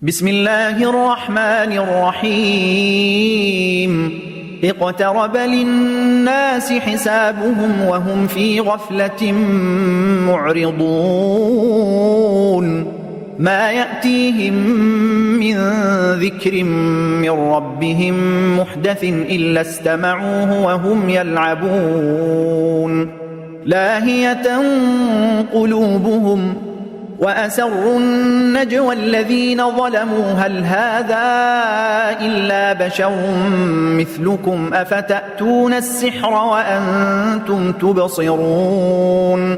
بسم الله الرحمن الرحيم اقترب للناس حسابهم وهم في غفلة معرضون ما يأتيهم من ذكر من ربهم محدث إلا استمعوه وهم يلعبون لاهية قلوبهم وأسروا النجوى الذين ظلموا هل هذا إلا بشر مثلكم أفتأتون السحر وأنتم تبصرون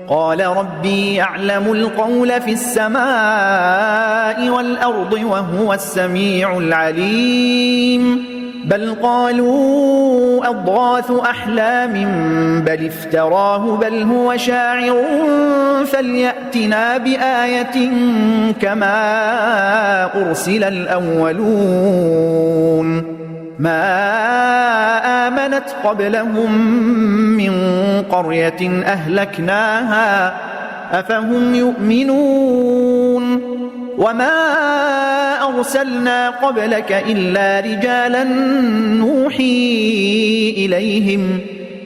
قال ربي يعلم القول في السماء والأرض وهو السميع العليم بل قالوا أضغاث أحلام بل افتراه بل هو شاعر فليأتنا بآية كما أرسل الأولون ما آمنت قبلهم من قرية أهلكناها أفهم يؤمنون وما أرسلنا قبلك إلا رجالا نوحي إليهم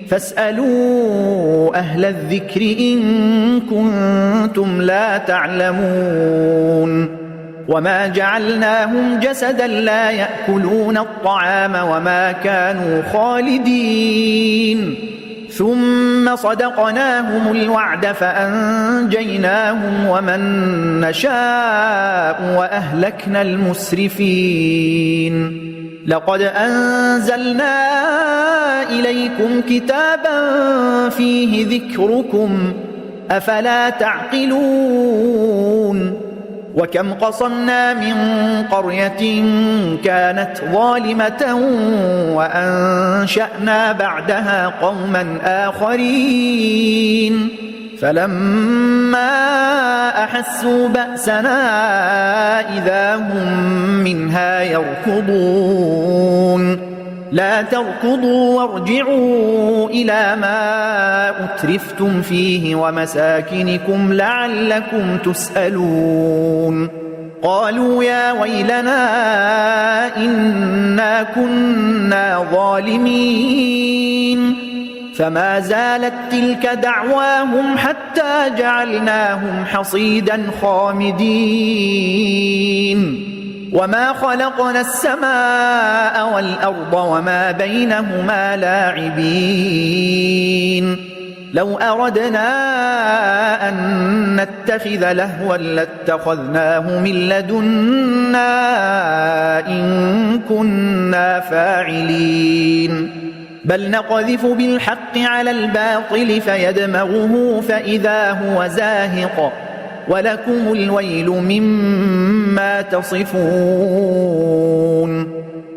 فاسألوا أهل الذكر إن كنتم لا تعلمون وما جعلناهم جسدا لا يأكلون الطعام وما كانوا خالدين ثم صدقناهم الوعد فأنجيناهم ومن نشاء وأهلكنا المسرفين لقد أنزلنا إليكم كتابا فيه ذكركم أفلا تعقلون وكم قصمنا من قرية كانت ظالمة وأنشأنا بعدها قوما آخرين فلما أحسوا بأسنا إذا هم منها يركضون لا تركضوا وارجعوا إلى ما أترفتم فيه ومساكنكم لعلكم تسألون قالوا يا ويلنا إنا كنا ظالمين فما زالت تلك دعواهم حتى جعلناهم حصيدا خامدين وما خلقنا السماء والأرض وما بينهما لاعبين لو أردنا أن نتخذ لهوا لاتخذناه من لدنا إن كنا فاعلين بل نقذف بالحق على الباطل فيدمغه فإذا هو زاهق ولكم الويل مما تصفون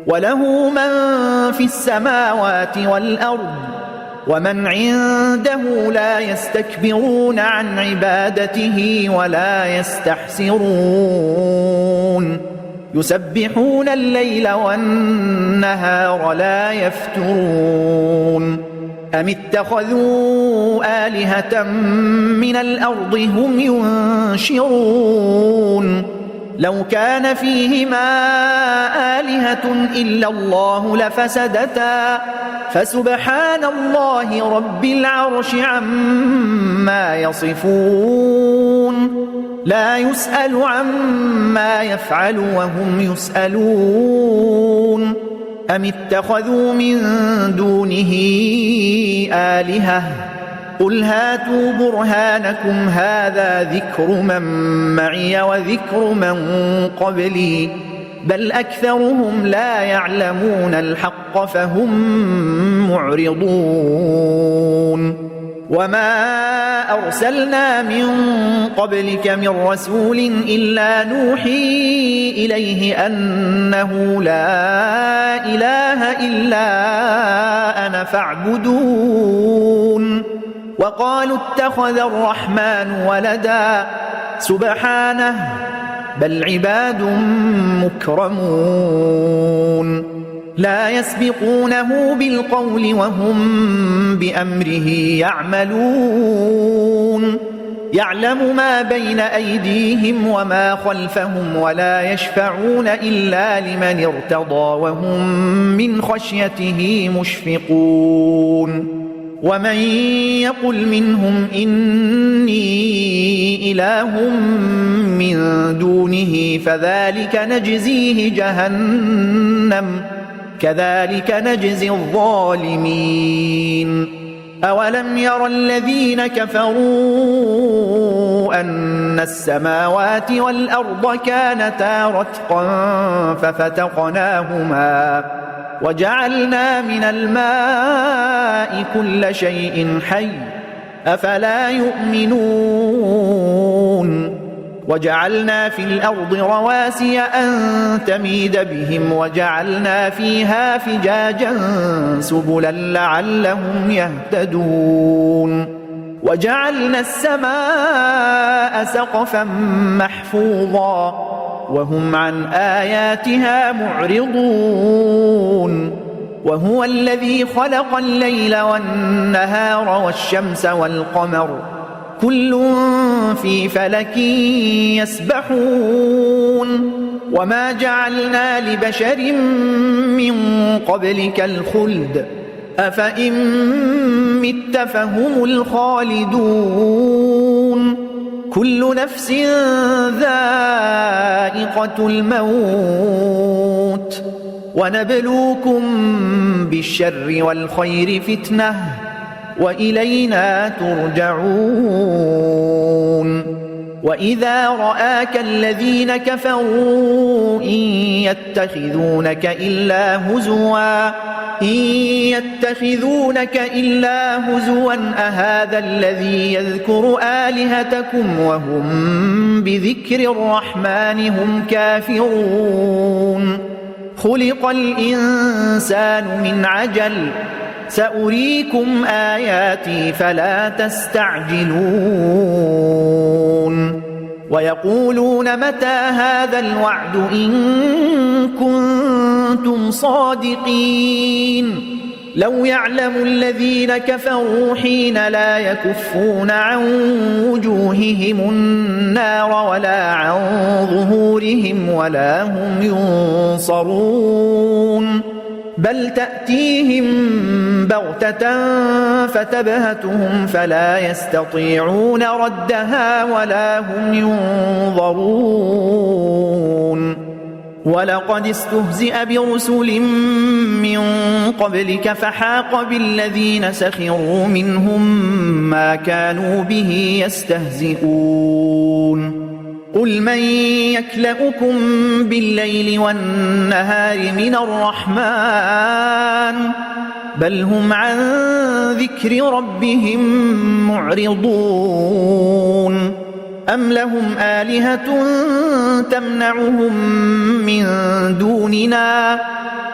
وله من في السماوات والأرض ومن عنده لا يستكبرون عن عبادته ولا يستحسرون يسبحون الليل والنهار لا يفترون أم اتخذوا آلهة من الأرض هم ينشرون لو كان فيهما آلهة إلا الله لفسدتا فسبحان الله رب العرش عما يصفون لا يسأل عما يفعل وهم يسألون أم اتخذوا من دونه آلهة قل هاتوا برهانكم هذا ذكر من معي وذكر من قبلي بل أكثرهم لا يعلمون الحق فهم معرضون وما أرسلنا من قبلك من رسول إلا نوحي إليه أنه لا إله إلا أنا فاعبدون وقالوا اتخذ الرحمن ولدا سبحانه بل عباد مكرمون لا يسبقونه بالقول وهم بأمره يعملون يعلم ما بين أيديهم وما خلفهم ولا يشفعون إلا لمن ارتضى وهم من خشيته مشفقون ومن يقل منهم إني إله من دونه فذلك نجزيه جهنم كذلك نجزي الظالمين أولم ير الذين كفروا أن السماوات والأرض كانتا رتقا ففتقناهما وجعلنا من الماء كل شيء حي أفلا يؤمنون وجعلنا في الأرض رواسي أن تميد بهم وجعلنا فيها فجاجا سبلا لعلهم يهتدون وجعلنا السماء سقفا محفوظا وهم عن آياتها معرضون وهو الذي خلق الليل والنهار والشمس والقمر كل في فلك يسبحون وما جعلنا لبشر من قبلك الخلد أفإن مت فهم الخالدون كل نفس ذائقة الموت ونبلوكم بالشر والخير فتنة وإلينا ترجعون وإذا رآك الذين كفروا إن يتخذونك إلا هزوا أهذا الذي يذكر آلهتكم وهم بذكر الرحمن هم كافرون خلق الإنسان من عجل سأريكم آياتي فلا تستعجلون ويقولون متى هذا الوعد إن كنتم صادقين لو يعلم الذين كفروا حين لا يكفون عن وجوههم النار ولا عن ظهورهم ولا هم ينصرون بل تأتيهم بغتة فتبهتهم فلا يستطيعون ردها ولا هم ينظرون ولقد استهزئ برسل من قبلك فحاق بالذين سخروا منهم ما كانوا به يستهزئون قل من يكلؤكم بالليل والنهار من الرحمن بل هم عن ذكر ربهم معرضون أم لهم آلهة تمنعهم من دوننا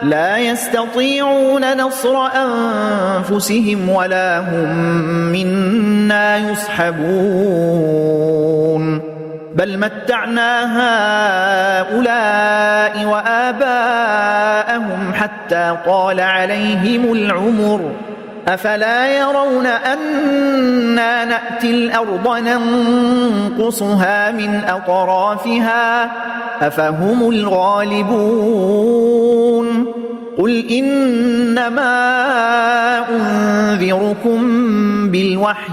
لا يستطيعون نصر أنفسهم ولا هم منا يصحبون بل متعنا هؤلاء وآباءهم حتى طال عليهم العمر أفلا يرون أنا نأتي الأرض ننقصها من أطرافها أفهم الغالبون قل إنما أنذركم بالوحي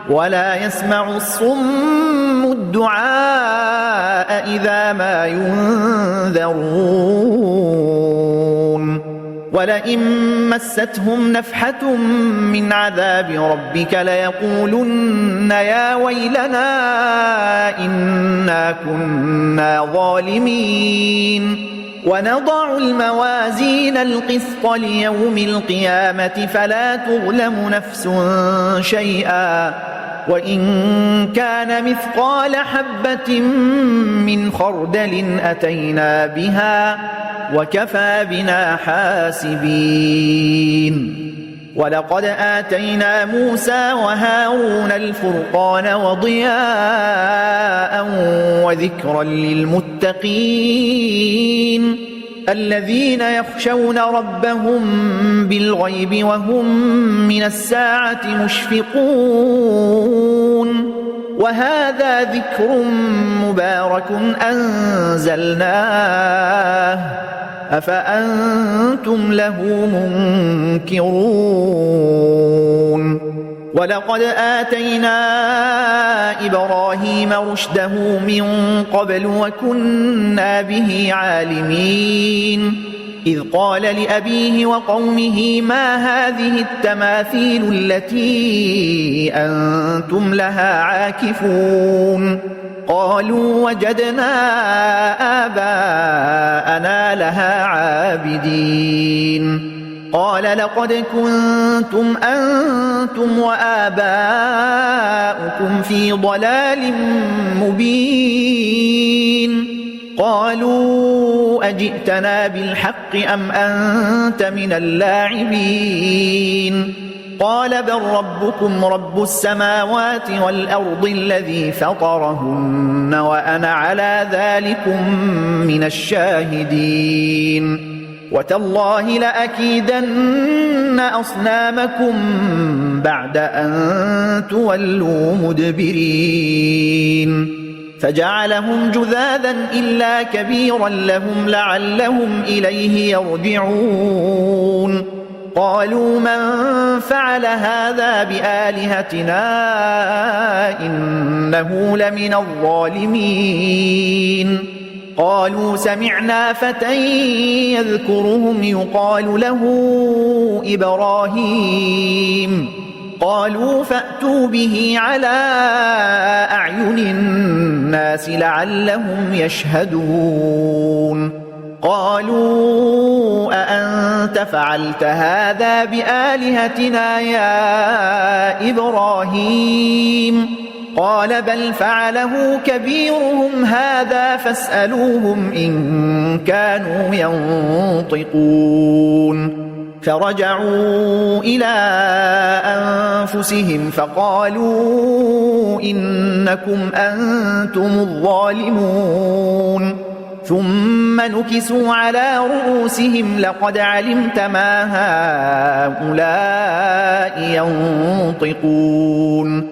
ولا يسمع الصم الدعاء إذا ما ينذرون ولئن مستهم نفحة من عذاب ربك ليقولن يا ويلنا إنا كنا ظالمين ونضع الموازين القسط ليوم القيامة فلا تظلم نفس شيئا وإن كان مثقال حبة من خردل أتينا بها وكفى بنا حاسبين ولقد آتينا موسى وهارون الفرقان وضياء وذكرا للمتقين الذين يخشون ربهم بالغيب وهم من الساعة مشفقون وهذا ذكر مبارك أنزلناه أفأنتم له منكرون ولقد آتينا إبراهيم رشده من قبل وكنا به عالمين إذ قال لأبيه وقومه ما هذه التماثيل التي أنتم لها عاكفون قالوا وجدنا آباءنا لها عابدين قال لقد كنتم أنتم وآباؤكم في ضلال مبين قالوا أجئتنا بالحق أم أنت من اللاعبين قال بل ربكم رب السماوات والأرض الذي فطرهن وأنا على ذلكم من الشاهدين وتالله لأكيدن أصنامكم بعد أن تولوا مدبرين فجعلهم جذاذا إلا كبيرا لهم لعلهم إليه يرجعون قالوا من فعل هذا بآلهتنا إنه لمن الظالمين قالوا سمعنا فتى يذكرهم يقال له إبراهيم قالوا فأتوا به على أعين الناس لعلهم يشهدون قالوا أأنت فعلت هذا بآلهتنا يا إبراهيم قال بل فعله كبيرهم هذا فاسألوهم إن كانوا ينطقون فرجعوا إلى أنفسهم فقالوا إنكم أنتم الظالمون ثم نكسوا على رؤوسهم لقد علمت ما هؤلاء ينطقون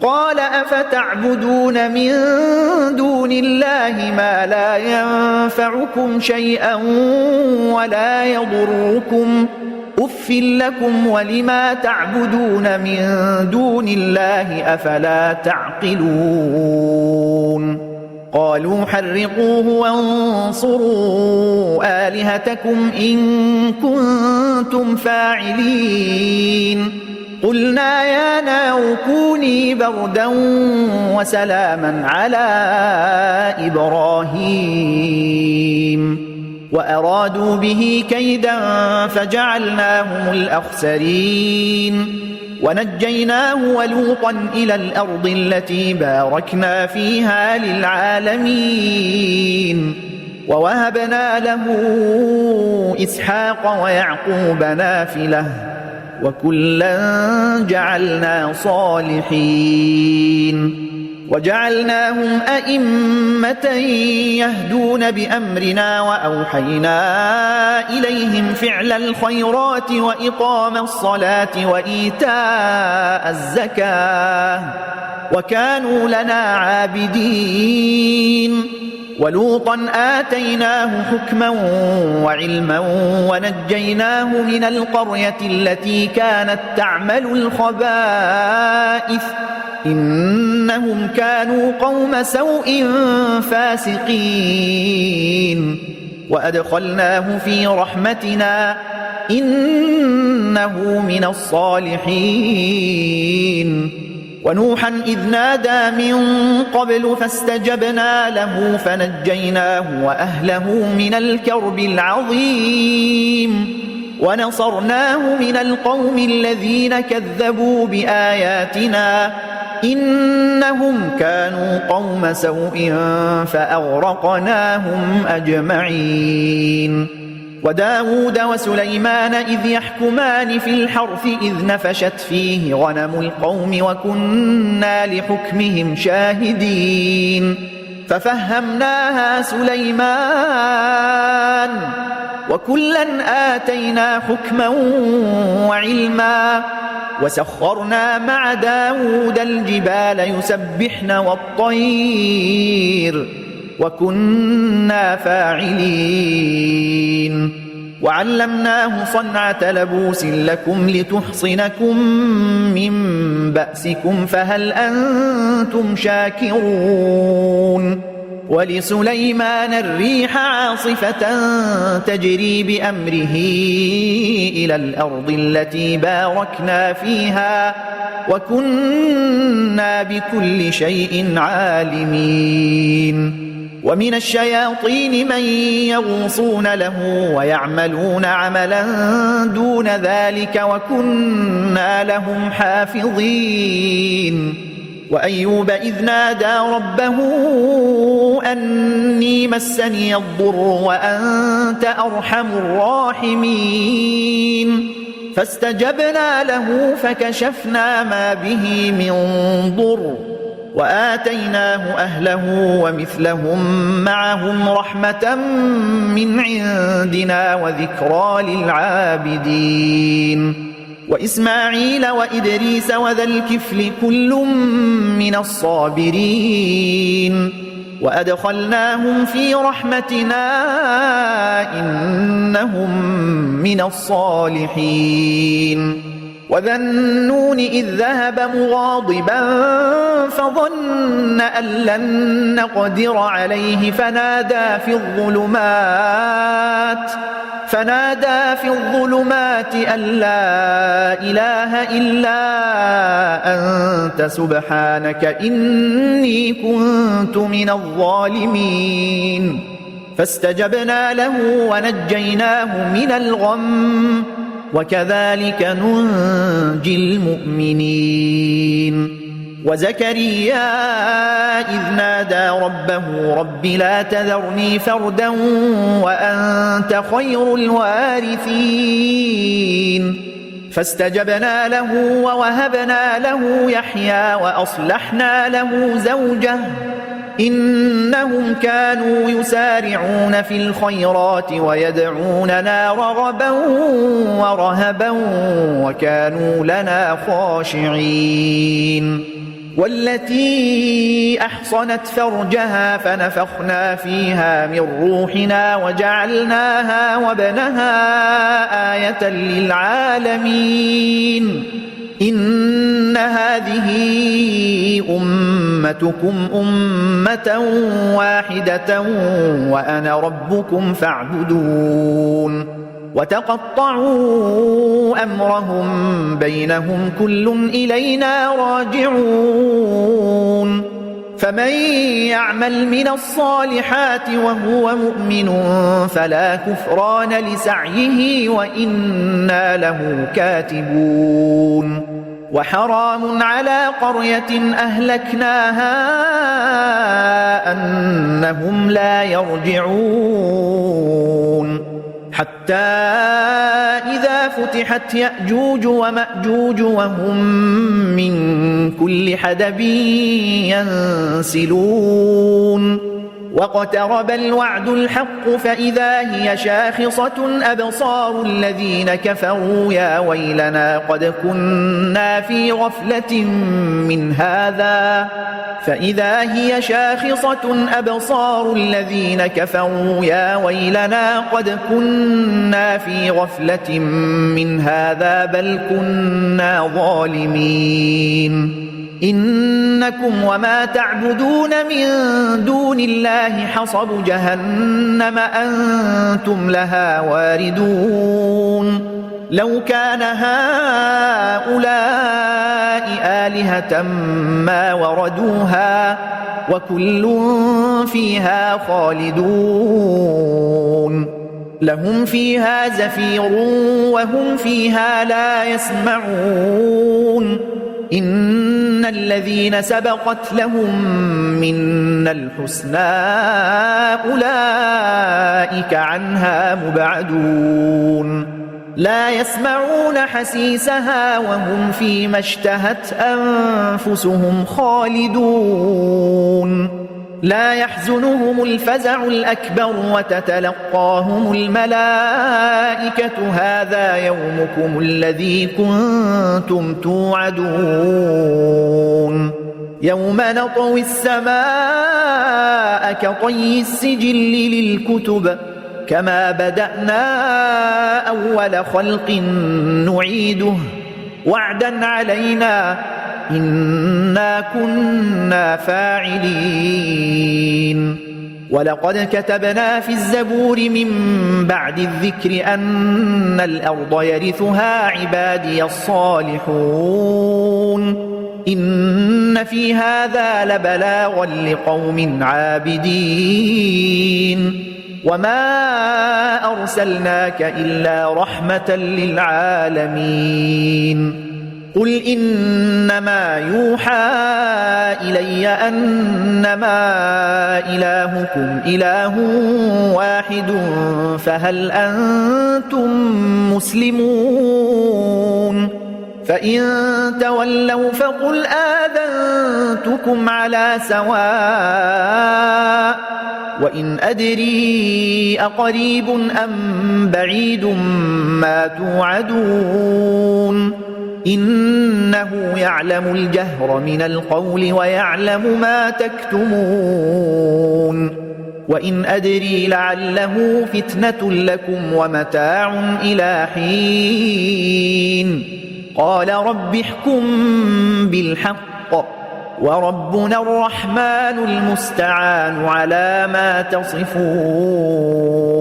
قال أفتعبدون من دون الله ما لا ينفعكم شيئا ولا يضركم أف لكم ولما تعبدون من دون الله أفلا تعقلون قالوا حرقوه وانصروا آلهتكم إن كنتم فاعلين قلنا يا نار كوني بردا وسلاما على إبراهيم وأرادوا به كيدا فجعلناهم الأخسرين ونجيناه ولوطا إلى الأرض التي باركنا فيها للعالمين ووهبنا له إسحاق ويعقوب نافلة وكلا جعلنا صالحين وجعلناهم أئمة يهدون بأمرنا وأوحينا إليهم فعل الخيرات وإقام الصلاة وإيتاء الزكاة وكانوا لنا عابدين ولوطا آتيناه حكما وعلما ونجيناه من القرية التي كانت تعمل الخبائث إنهم كانوا قوم سوء فاسقين وأدخلناه في رحمتنا إنه من الصالحين ونوحا إذ نادى من قبل فاستجبنا له فنجيناه وأهله من الكرب العظيم ونصرناه من القوم الذين كذبوا بآياتنا إنهم كانوا قوم سوء فأغرقناهم أجمعين وداود وسليمان إذ يحكمان في الحرث إذ نفشت فيه غنم القوم وكنا لحكمهم شاهدين ففهمناها سليمان وكلا آتينا حكما وعلما وسخرنا مع داود الجبال يسبحن والطير وكنا فاعلين وعلمناه صنعة لبوس لكم لتحصنكم من بأسكم فهل أنتم شاكرون ولسليمان الريح عاصفة تجري بأمره إلى الأرض التي باركنا فيها وكنا بكل شيء عالمين ومن الشياطين من يغوصون له ويعملون عملا دون ذلك وكنا لهم حافظين وأيوب إذ نادى ربه أني مسني الضر وأنت أرحم الراحمين فاستجبنا له فكشفنا ما به من ضر وآتيناه أهله ومثلهم معهم رحمة من عندنا وذكرى للعابدين وإسماعيل وإدريس وذا الكفل كل من الصابرين وأدخلناهم في رحمتنا إنهم من الصالحين وذا النون إذ ذهب مغاضبا فظن أن لن نقدر عليه فنادى في الظلمات أن لا إله إلا أنت سبحانك إني كنت من الظالمين فاستجبنا له ونجيناه من الغم وكذلك ننجي المؤمنين وزكريا إذ نادى ربه رب لا تذرني فردا وأنت خير الوارثين فاستجبنا له ووهبنا له يحيى وأصلحنا له زوجه إنهم كانوا يسارعون في الخيرات ويدعوننا رغبا ورهبا وكانوا لنا خاشعين والتي أحصنت فرجها فنفخنا فيها من روحنا وجعلناها وابنها آية للعالمين إن هذه أمتكم أمة واحدة وأنا ربكم فاعبدون وتقطعوا أمرهم بينهم كل إلينا راجعون فمن يعمل من الصالحات وهو مؤمن فلا كفران لسعيه وإنا له كاتبون وحرام على قرية أهلكناها أنهم لا يرجعون حتى إذا فتحت يأجوج ومأجوج وهم من كل حدب ينسلون واقترب الوعد الحق فإذا هي شاخصة أبصار الذين كفروا يا ويلنا قد كنا في غفلة من هذا فإذا هي شاخصة أبصار الذين كفروا يا ويلنا قد كنا في غفلة من هذا بل كنا ظالمين إنكم وما تعبدون من دون الله حصب جهنم أنتم لها واردون لو كان هؤلاء آلهة ما وردوها وكل فيها خالدون لهم فيها زفير وهم فيها لا يسمعون إن الذين سبقت لهم منا الحسنى أولئك عنها مبعدون لا يسمعون حسيسها وهم فيما اشتهت أنفسهم خالدون لا يحزنهم الفزع الأكبر وتتلقاهم الملائكة هذا يومكم الذي كنتم توعدون يوم نطوي السماء كطي السجل للكتب كما بدأنا أول خلق نعيده وعدا علينا إنا كنا فاعلين ولقد كتبنا في الزبور من بعد الذكر أن الأرض يرثها عبادي الصالحون إن في هذا لبلاغا لقوم عابدين وما أرسلناك إلا رحمة للعالمين قل إنما يوحى إلي أنما إلهكم إله واحد فهل أنتم مسلمون فإن تولوا فقل آذنتكم على سواء وإن أدري أقريب أم بعيد ما توعدون إنه يعلم الجهر من القول ويعلم ما تكتمون وإن أدري لعله فتنة لكم ومتاع إلى حين قال رب احكم بالحق وربنا الرحمن المستعان على ما تصفون